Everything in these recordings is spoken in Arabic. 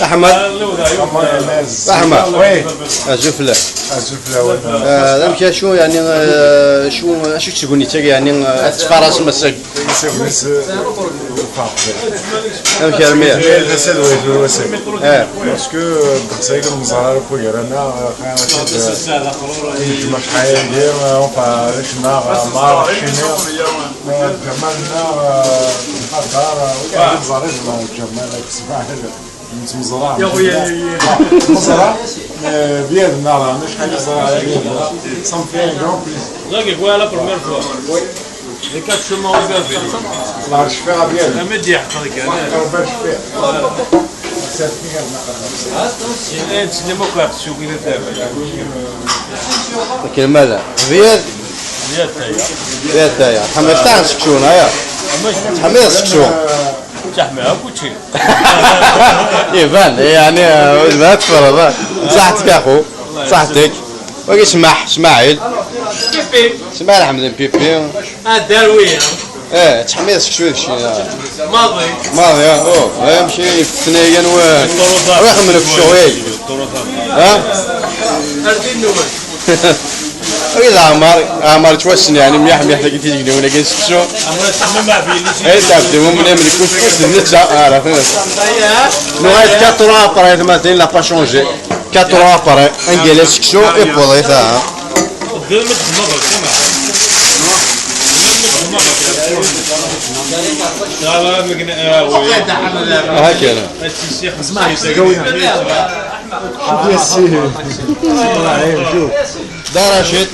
احمد احمد وي الجفله الجفله لا مشى شو يعني شو تقولني انت يعني تفرس مسك مشى رميه الاسد ويدور وسك باسكو بقصيك المزرعه كل رانا ما شحال ندير اونفا ليش ما جمالنا الدار وكاع الزريج جمالك سمع مزرعه مزرعه بيدنا راه شحال زرعه بيدنا صنفين كون Là, que quoi la première fois? Les 4 chemins au gaz. الله يشفيها بيدنا La médias, ربي يشفيها c'est démocrate, شو كده تابع. لكن ماذا رياض يا تايا. رياض تايا حمد تاع سكشون هيا حمد سكشون تحمل كوتشي. يبان يعني ما تفرض صحتك اخو صحتك وكي سمح اسماعيل بيبي. اسماعيل حمد بيبي داروين. تحميص شوي شي ماضي. ماضي يمشي في الثنيين ويخملك شوي ها أردين نوبل. وإذا عمر توسن يعني مليح تجي تجي ولا جالس شو أنا تحمل مع بيلي. اي تعبتي مو من الكوسكوس نتسع عرفت نوعية 4 appareils مثلا لا با شونجي 4 appareils un جالس شو يبغى ذا قدامك المغرب سمع. هكذا اسمع دار رشيد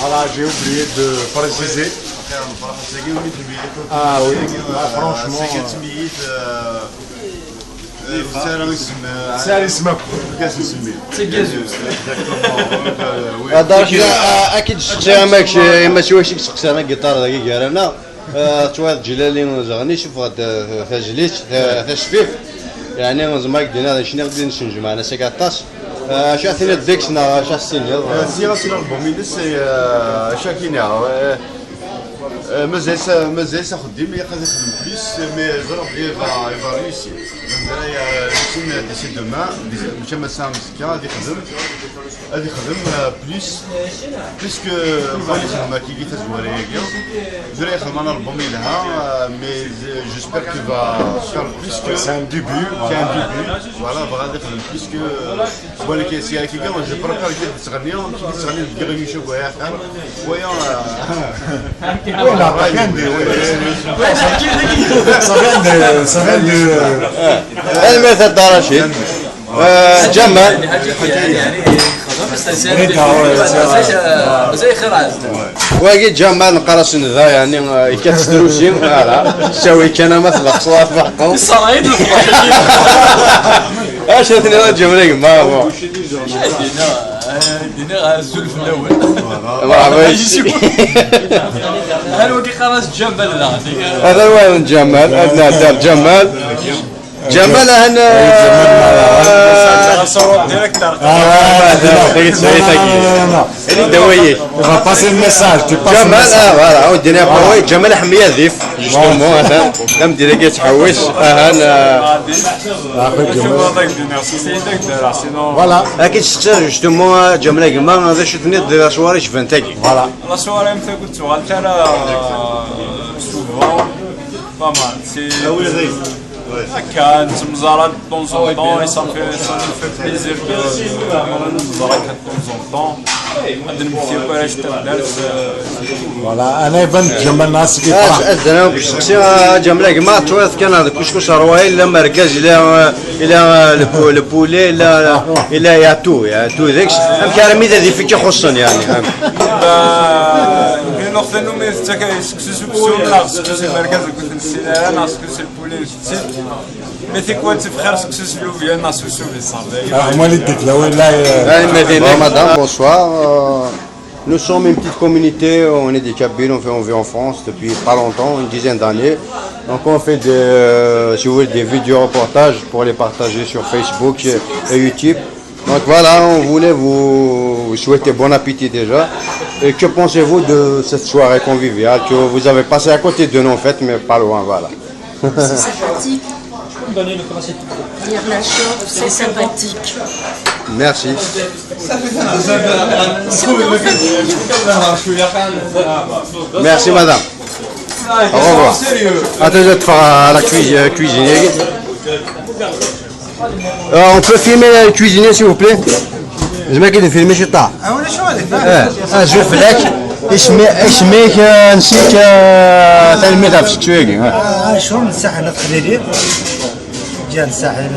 Alors j'ai oublié de préciser. Ah oui, franchement. سعر اسمك كاس نسميه تجازوس. دار رشيد اكيد شخصيا ماشي واش شخصيا انا جيتار دقيقه رانا تواد جلالي زغني شوف هاد فاجليت فاشفيف يعني زعما دينا شنو غادي نسنجم معنا سكاطاس شو عطينا ديكسنا شا السينيال سيرا البومينس شاكينا مازال خديم يقدر يخدم بليس مي ضرب ليه فا ريوسي سين ديسي دومان مشى مسا مسكا غادي يخدم بليس بيسكو بغا يخدم كي جيت زواريه درا يخدم انا البومي لها مي جيسبر كو فا فير بليس سي ان ديبي فوالا بغا يخدم بليسكو ولكن سي كي قال جو بريبار كي تغني دير ميشو ويا خير ويا ça vient de المثل دار رشيد جمال زي خراز. واجي جمال نقرص ذا يعني كتستروسي فوالا شاوي كان مثلا صوات بحقهم الصرايد اش هذا جمال ما هو دينا الزلف الاول. مرحبا هل هو كي خلاص جمال هذا وين جمال ابناء دار جمال جمال هنا جمال فوالا ودينا بروي جمال حميه ذيف جوستومون هذا لم ديريكي تحوس انا voilà اكيد تختار جوستومون جمال كما هذا شفتني دير صواري شفنتاكي فوالا لا صواري مثل قلت غالت انا سوفون pas mal c'est هكا نتمزارات دون زون طون صافي في بليزير نتمزارات دون زون طون غادي نمشيو علاش تدارت voilà انا يبان جمال ناس كي انا بشخصيه جمال كما توث كان هذا كسكس رواي الا مركز الى البولي الى ياتو ذاك ام كرامي ذي فيك يخصني يعني نوثنو مي تاكا سكسو سكسو مركز كنت نسينا انا سكسو البولي mais c'est quoi tu frères que c'est le bien à sous les salles. Moi les têtes là ouais là. Madame, bonsoir. Nous sommes une petite communauté, on est des Kabyles, on vit en France depuis pas longtemps, une dizaine d'années. Donc on fait si vous voulez, des vidéos reportages pour les partager sur Facebook et YouTube. Donc Donc voilà, on voulait vous souhaiter bon appétit déjà. Et que pensez-vous de cette soirée conviviale que vous avez passé à côté de nos fêtes, mais pas loin, voilà. C'est sympathique. Lire la chope, c'est sympathique. Merci. Merci madame. Au revoir. Attendez à la cuisine. On peut filmer le cuisinier s'il vous plaît. Je ماكي نفيلمي شي طاع. ولا شو هذا؟ شوف لك اسميك نسيت تلميذ في السكسويكي. شو من الساحه الخليليه؟ جا الساحه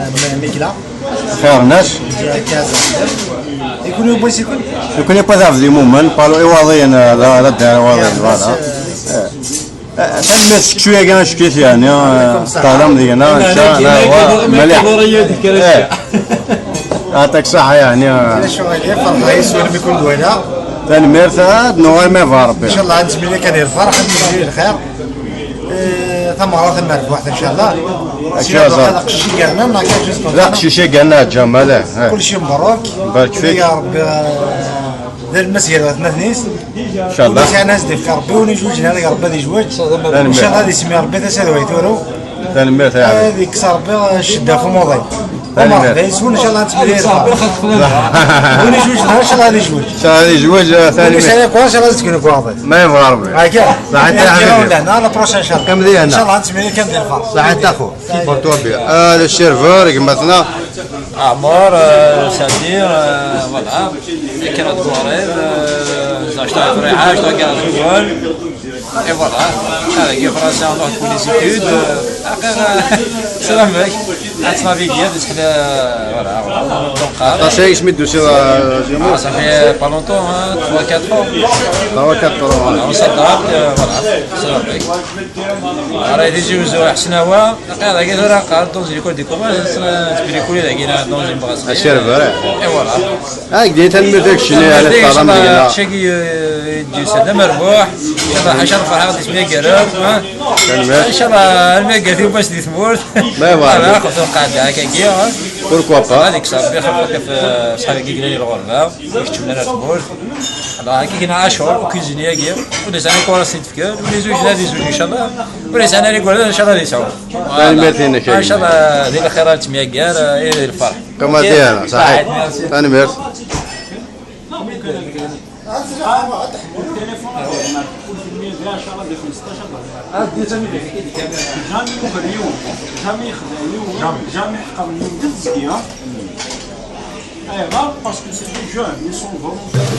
ميكلا. خير الناس. جا كازا. يكونوا بغيت يكون يبغى في مومن قالوا ايواضيين لا دار ايواضيين فوالا. تلميذ السكسويكي انا شكيت يعني طالما ديالنا ان شاء الله مليح. يعطيك الصحة يعني. شو هذه فرحة يسوي لما يكون دوينة. تنمير ثاد نوع ما فارب. إن شاء الله نتمنى لك هذه الفرحة نتمنى الخير. ثم مرة ثم واحد إن شاء الله. إن شاء الله. هذا قشي قالنا ما كانش لا شي قالنا جمال. كل شيء مبروك. بارك فيك. يا رب دير المسيرة ثنيس. إن شاء الله. كل ناس دير ربي ونجوج هذا يا ربي يجوج. إن شاء الله هذه سمي ربي تسالوي تورو. تنمير ثاد. هذيك صار ربي الشدة في الموضوع. ان شاء الله نتمنى ونجوج ان شاء الله نجوج ان شاء الله يجوج ثاني ان شاء الله تكونوا كوافي ما يبغى ربي هكا صحة يا حبيبي لا بروشين ان شاء الله كم ديالنا ان شاء الله نتمنى كم ديال الفرح صحة اخو بورتو بيا الشيرفور قمتنا عمار سدير فوالا كانت دوارير زاشتا فريحة زاشتا كانت جوال et voilà avec les Français on doit pour les études سلام عليك عطنا فيديو تحل voilà donc شيء سميتو سي جيمو ça fait pas longtemps 3-4 ans 3-4 on s'adapte voilà سلام عليك راه يجوزوا احسن هوا هذا كي راه قال دونز ليكول دي كوماج سبيريكولي هذا دونز بغاس الشيرفور et voilà هاك دي تنمير داك الشيء على الطعام ديالنا شي يجي سنه مربوح ان شاء الله حشر فرحه غادي تسميه كراب ان شاء الله الماء في باش دي ثمور ما يبغى انا خذ القاعده هكا كيا بوركوا با هذيك صافي خلقت في صحابي كي قال لي الغربه يكتب لنا ثمور الله كي كاين عاشور وكوزينيا كيا وليس انا كورا سيتفكر ولي زوج هذه زوج ان شاء الله وليس انا اللي نقول ان شاء الله يسعوا ان شاء الله دير الخيرات تميا كار الى الفرح كما ديالنا صحيح تنمير parce que c'est des jeunes, ils sont volontaires.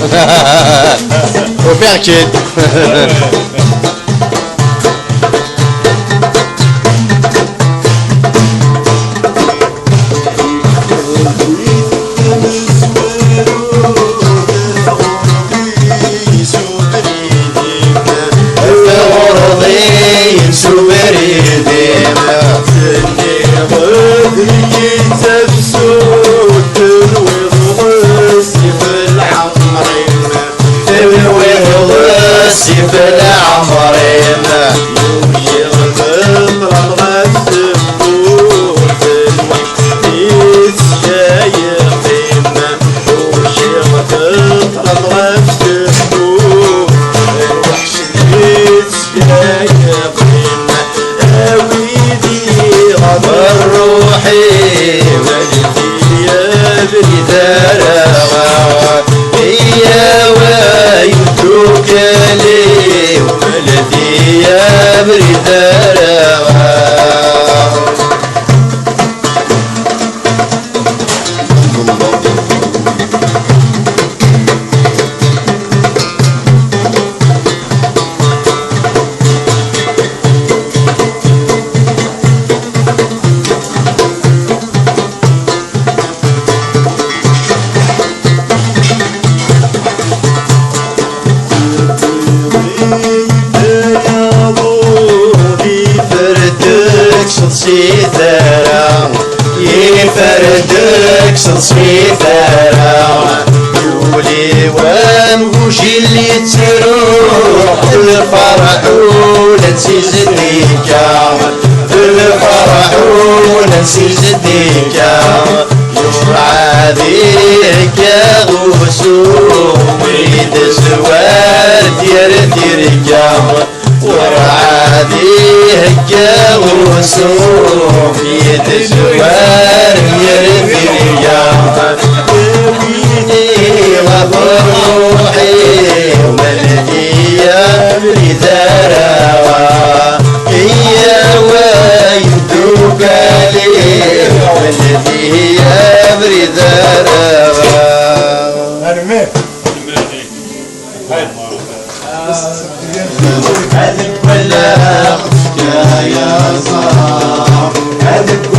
وفيها كيد. يفردك صيثرة يولي وانقوشي اللي تروح الفرح وننسي زديكا الفرح وننسي زديكا يوعديك يا غسوم يد زوار ديركا ورعاديك يا غسوم يد زوار ديركا غفر روحي وملدية بدراوة هي ويدوك لي وملدية بدراوة هذيك بلاغتك يا صاح هذيك